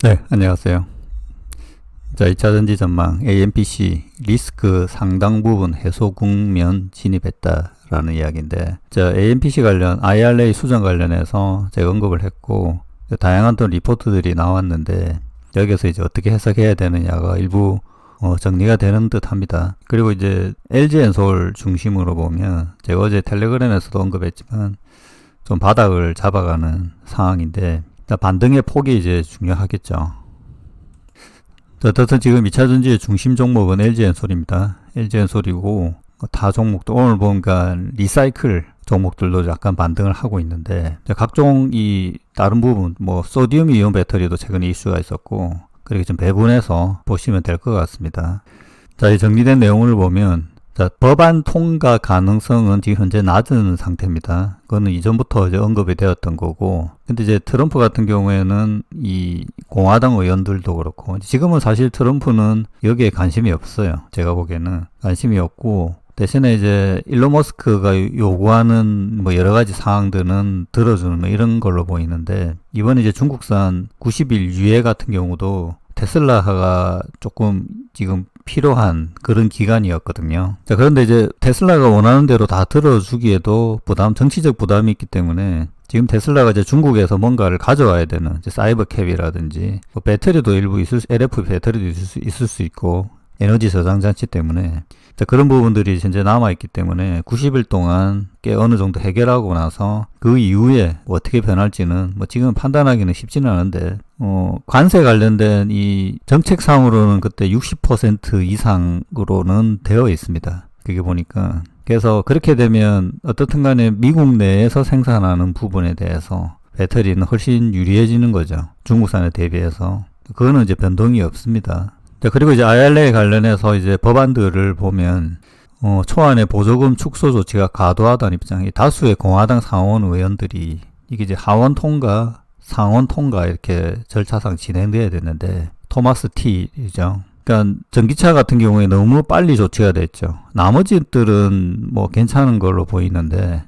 네, 안녕하세요. 자, 2차 전지 전망 AMPC 리스크 상당 부분 해소 국면 진입했다라는 이야기인데, 자, AMPC 관련 IRA 수정 관련해서 제가 언급을 했고, 다양한 또 리포트들이 나왔는데, 여기서 이제 어떻게 해석해야 되느냐가 일부 정리가 되는 듯 합니다. 그리고 이제 LG엔솔 중심으로 보면, 제가 어제 텔레그램에서도 언급했지만, 좀 바닥을 잡아가는 상황인데, 반등의 폭이 이제 중요하겠죠. 어떻든 지금 2차 전지의 중심 종목은 LG엔솔입니다. LG엔솔이고 다 종목도 오늘 보니까 리사이클 종목들도 약간 반등을 하고 있는데, 각종 이 다른 부분 뭐 소디움 이온 배터리도 최근에 이슈가 있었고, 그리고 좀 배분해서 보시면 될 것 같습니다. 자, 이 정리된 내용을 보면, 자, 법안 통과 가능성은 지금 현재 낮은 상태입니다. 그거는 이전부터 이제 언급이 되었던 거고, 근데 이제 트럼프 같은 경우에는 이 공화당 의원들도 그렇고, 지금은 사실 트럼프는 여기에 관심이 없어요. 제가 보기에는 관심이 없고, 대신에 이제 일론 머스크가 요구하는 뭐 여러 가지 사항들은 들어주는 뭐 이런 걸로 보이는데, 이번에 이제 중국산 90일 유예 같은 경우도 테슬라가 조금 지금 필요한 그런 기간이었거든요. 자, 그런데 이제 테슬라가 원하는 대로 다 들어주기에도 정치적 부담이 있기 때문에 지금 테슬라가 이제 중국에서 뭔가를 가져와야 되는 이제 사이버캡이라든지 뭐 배터리도 일부 LFP 배터리도 있을 수 있고 에너지 저장 장치 때문에 그런 부분들이 현재 남아있기 때문에 90일 동안 꽤 어느 정도 해결하고 나서 그 이후에 어떻게 변할지는 뭐 지금 판단하기는 쉽지는 않은데, 관세 관련된 이 정책상으로는 그때 60% 이상으로는 되어 있습니다. 그게 보니까. 그래서 그렇게 되면 어떻든 간에 미국 내에서 생산하는 부분에 대해서 배터리는 훨씬 유리해지는 거죠. 중국산에 대비해서. 그거는 이제 변동이 없습니다. 자, 그리고 이제 IRA 관련해서 이제 법안들을 보면, 초안의 보조금 축소 조치가 과도하다는 입장이 다수의 공화당 상원 의원들이 이게 이제 하원 통과, 상원 통과 이렇게 절차상 진행돼야 되는데, 토마스 T이죠. 그러니까 전기차 같은 경우에 너무 빨리 조치가 됐죠. 나머지들은 뭐 괜찮은 걸로 보이는데,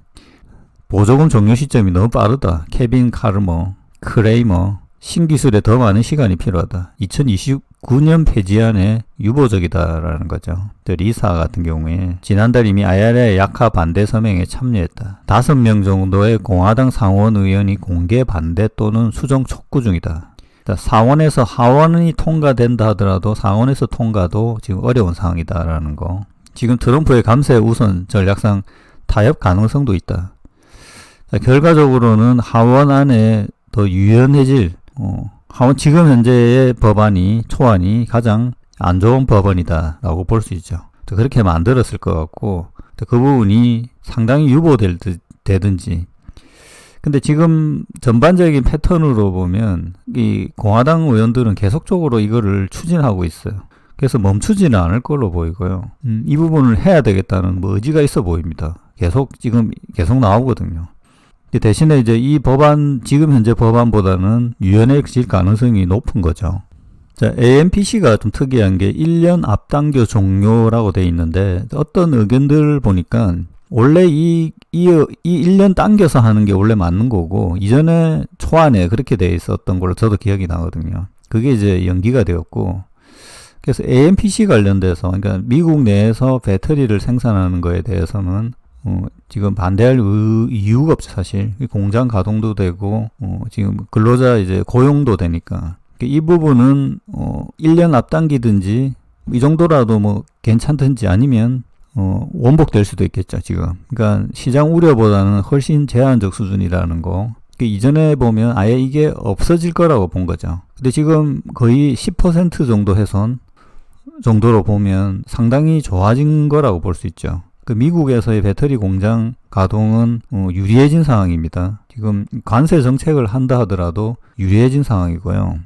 보조금 종료 시점이 너무 빠르다. 케빈 카르머, 크레이머, 신기술에 더 많은 시간이 필요하다. 2029년 폐지안에 유보적이다라는 거죠. 리사 같은 경우에 지난달 이미 IRA 약화 반대 서명에 참여했다. 5명 정도의 공화당 상원 의원이 공개 반대 또는 수정 촉구 중이다. 상원에서 하원이 통과된다 하더라도 상원에서 통과도 지금 어려운 상황이다라는 거. 지금 트럼프의 감세 우선 전략상 타협 가능성도 있다. 결과적으로는 하원 안에 더 유연해질 하원 지금 현재의 초안이 가장 안 좋은 법안이다라고 볼 수 있죠. 그렇게 만들었을 것 같고, 그 부분이 상당히 유보되든지. 근데 지금 전반적인 패턴으로 보면 이 공화당 의원들은 계속적으로 이거를 추진하고 있어요. 그래서 멈추지는 않을 걸로 보이고요. 이 부분을 해야 되겠다는 뭐 의지가 있어 보입니다. 지금 계속 나오거든요. 대신에 이제 이 법안, 지금 현재 법안보다는 유연해질 가능성이 높은 거죠. 자, AMPC가 좀 특이한 게 1년 앞당겨 종료라고 돼 있는데, 어떤 의견들 보니까 원래 이 1년 당겨서 하는 게 원래 맞는 거고, 이전에 초안에 그렇게 돼 있었던 걸로 저도 기억이 나거든요. 그게 이제 연기가 되었고, 그래서 AMPC 관련돼서, 그러니까 미국 내에서 배터리를 생산하는 거에 대해서는 지금 반대할 이유가 없죠, 사실. 공장 가동도 되고, 지금 근로자 이제 고용도 되니까. 이 부분은, 1년 앞당기든지, 이 정도라도 뭐 괜찮든지 아니면, 원복될 수도 있겠죠, 지금. 그러니까 시장 우려보다는 훨씬 제한적 수준이라는 거. 이전에 보면 아예 이게 없어질 거라고 본 거죠. 근데 지금 거의 10% 정도 훼손 정도로 보면 상당히 좋아진 거라고 볼 수 있죠. 미국에서의 배터리 공장 가동은 유리해진 상황입니다. 지금 관세 정책을 한다 하더라도 유리해진 상황이고요.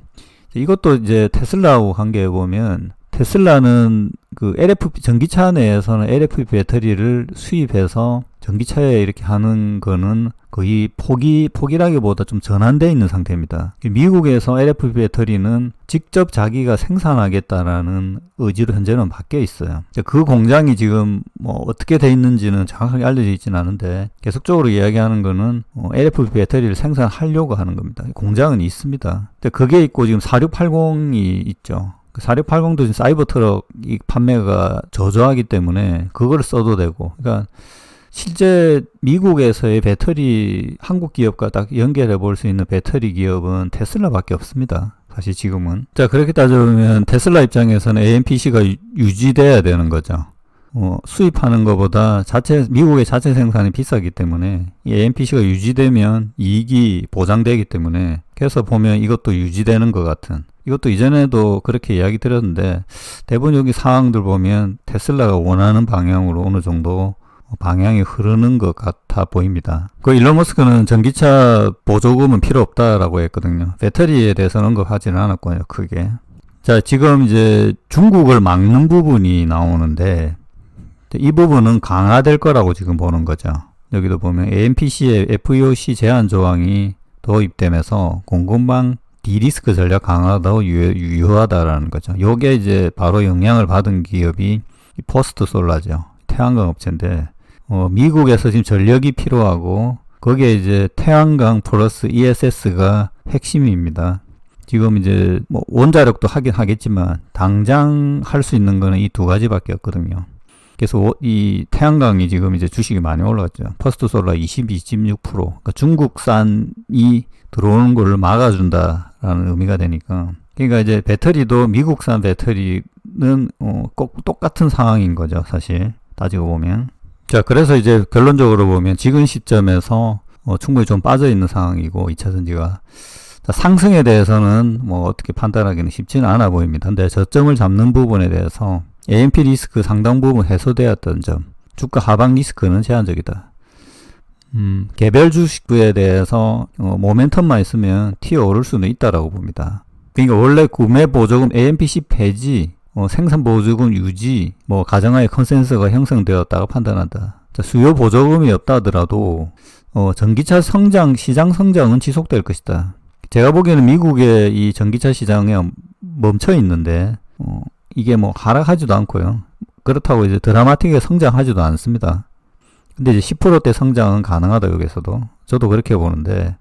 이것도 이제 테슬라하고 관계해 보면, 테슬라는 그 LFP 전기차 내에서는 LFP 배터리를 수입해서 전기차에 이렇게 하는 거는 거의 포기라기보다 좀 전환되어 있는 상태입니다. 미국에서 LFP 배터리는 직접 자기가 생산하겠다라는 의지로 현재는 바뀌어 있어요. 그 공장이 지금 뭐 어떻게 돼 있는지는 정확하게 알려져 있지는 않은데 계속적으로 이야기하는 거는 LFP 배터리를 생산하려고 하는 겁니다. 공장은 있습니다. 그게 있고 지금 4680이 있죠. 4680도 지금 사이버 트럭 판매가 저조하기 때문에 그걸 써도 되고, 그러니까 실제 미국에서의 배터리 한국 기업과 딱 연결해 볼 수 있는 배터리 기업은 테슬라밖에 없습니다. 사실 지금은. 자, 그렇게 따져보면 테슬라 입장에서는 AMPC가 유지돼야 되는 거죠. 수입하는 것보다 미국의 자체 생산이 비싸기 때문에 이 AMPC가 유지되면 이익이 보장되기 때문에, 그래서 보면 이것도 유지되는 것 같은, 이것도 이전에도 그렇게 이야기 드렸는데 대부분 여기 사항들 보면 테슬라가 원하는 방향으로 어느 정도 방향이 흐르는 것 같아 보입니다. 그 일론 머스크는 전기차 보조금은 필요 없다라고 했거든요. 배터리에 대해서는 언급하지는 않았고요, 크게. 자, 지금 이제 중국을 막는 부분이 나오는데 이 부분은 강화될 거라고 지금 보는 거죠. 여기도 보면 AMPC의 FEOC 제한 조항이 도입되면서 공급망 디리스크 전략 강화도 유효하다라는 거죠. 요게 이제 바로 영향을 받은 기업이 포스트 솔라죠. 태양광 업체인데, 미국에서 지금 전력이 필요하고, 거기에 이제 태양광 플러스 ESS가 핵심입니다. 지금 이제 뭐 원자력도 하긴 하겠지만, 당장 할 수 있는 거는 이 두 가지밖에 없거든요. 그래서 이 태양광이 지금 이제 주식이 많이 올랐죠. 퍼스트 솔라 22.6%. 그러니까 중국산이 들어오는 걸 막아준다라는 의미가 되니까. 그러니까 이제 배터리도 미국산 배터리는 꼭 똑같은 상황인 거죠, 사실. 따지고 보면. 자, 그래서 이제 결론적으로 보면 지금 시점에서 충분히 좀 빠져 있는 상황이고, 2차 전지가. 상승에 대해서는 뭐 어떻게 판단하기는 쉽지는 않아 보입니다. 근데 저점을 잡는 부분에 대해서 AMP 리스크 상당 부분 해소되었던 점, 주가 하방 리스크는 제한적이다. 개별 주식부에 대해서 모멘텀만 있으면 튀어오를 수는 있다라고 봅니다. 그러니까 원래 구매 보조금 AMPC 폐지, 생산 보조금 유지, 뭐 가정하에 컨센서스가 형성되었다고 판단한다. 자, 수요 보조금이 없다 하더라도 전기차 성장, 시장 성장은 지속될 것이다. 제가 보기에는 미국의 이 전기차 시장에 멈춰 있는데 이게 뭐 하락하지도 않고요. 그렇다고 이제 드라마틱하게 성장하지도 않습니다. 근데 이제 10%대 성장은 가능하다, 여기서도. 저도 그렇게 보는데,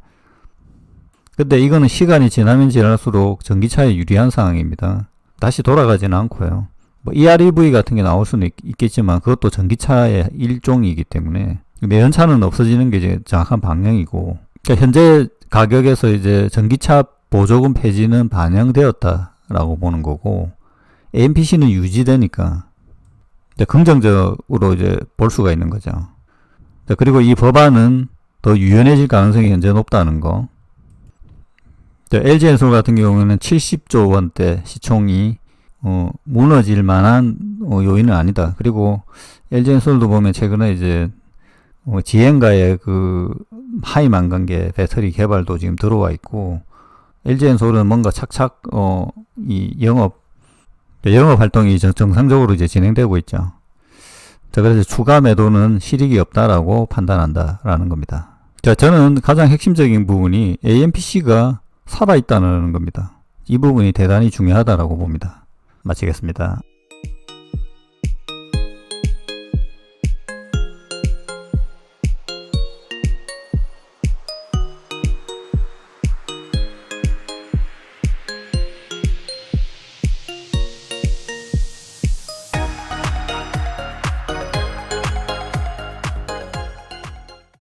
근데 이거는 시간이 지나면 지날수록 전기차에 유리한 상황입니다. 다시 돌아가지는 않고요. 뭐 EREV 같은 게 나올 수는 있겠지만 그것도 전기차의 일종이기 때문에 내연차는 없어지는 게 이제 정확한 방향이고, 그러니까 현재 가격에서 이제 전기차 보조금 폐지는 반영되었다라고 보는 거고, AMPC는 유지되니까 긍정적으로 이제 볼 수가 있는 거죠. 자, 그리고 이 법안은 더 유연해질 가능성이 현재 높다는 거. LG엔솔 같은 경우에는 70조 원대 시총이 무너질 만한 요인은 아니다. 그리고 LG엔솔도 보면 최근에 이제 지행가의 그 하이 만간계 배터리 개발도 지금 들어와 있고, LG엔솔은 뭔가 착착 이 영업 활동이 정상적으로 이제 진행되고 있죠. 자, 그래서 추가 매도는 실익이 없다라고 판단한다라는 겁니다. 자, 저는 가장 핵심적인 부분이 AMPC가 살아있다는 겁니다. 이 부분이 대단히 중요하다라고 봅니다. 마치겠습니다.